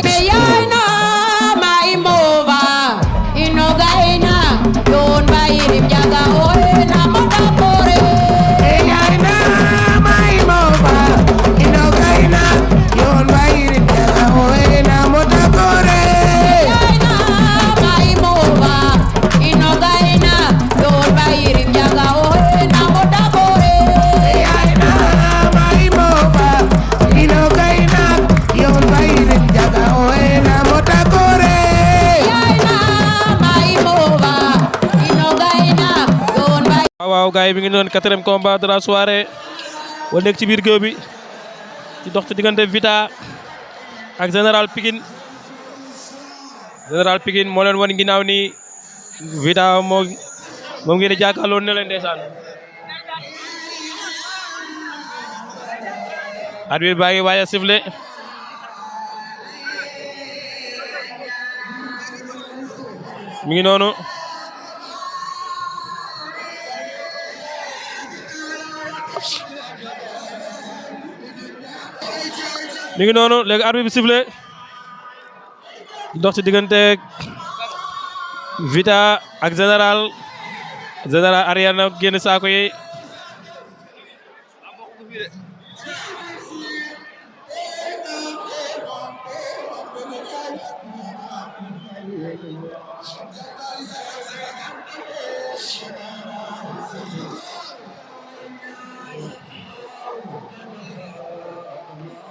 Eyana maimova inogaina yon bairim jaga oena motakore. Eyana maimova inogaina yon bairim jaga oena motakore. Eyana maimova inogaina yon bairim jaga oena motakore. Eyana maimova inogaina yon bairim jaga oena motakore. Eyana maimova inogaina yon bairim. waaw gars yi mi ngi doon 4e combat de la soirée wala nekk ci biir géew bi ci dox ci diggante Vita ak Général Pikine. Général Pikine moo leen wan ginnaaw ni Vita moom ngeen di jàkkaarloo ne leen ndeysaan. arbitre baa ngi waaj a sifflé mi ngi noonu. mi ngi noonu léegi arbitre bi sifflé dox ci diggante Vita ak Général arrière na génn saako yi.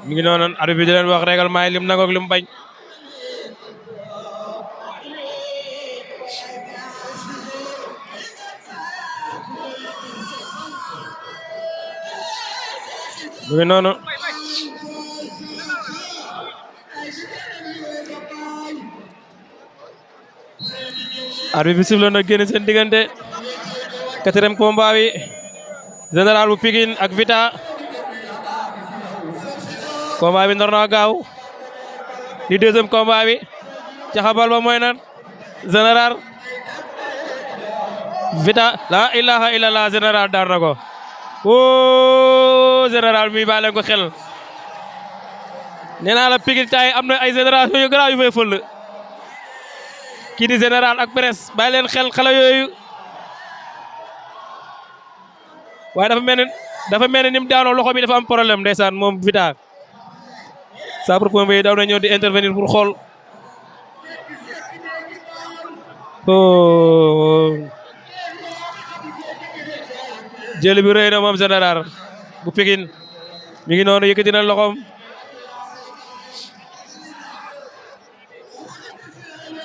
mi ngi noonu arbitre bi di leen wax règlement yi lim nangu ak lim bañ. mi ngi noonu arbitre bi sifflé na génn seen diggante 4e combat bi Général bu Pikine ak Vita. combat bi nar na gaaw di 2e combat bi caxabal ba mooy nan Général Vita la ilaha illallah Général daar na ko Général mi bàyyi leen ko xel nee naa la Pikine tay am na ay génération yu garaaw yu fay fël kii di Général ak presse bàyyi leen xel xale yooyu waaye dafa mel ni mu daanoo loxo bi dafa am problème ndeysaan moom Vita. sapeurs-pompiers yi daw na ñëw di intervenir pour xool jël bi rëy na moom Général bu Pikine mi ngi noonu yëkkati na loxoom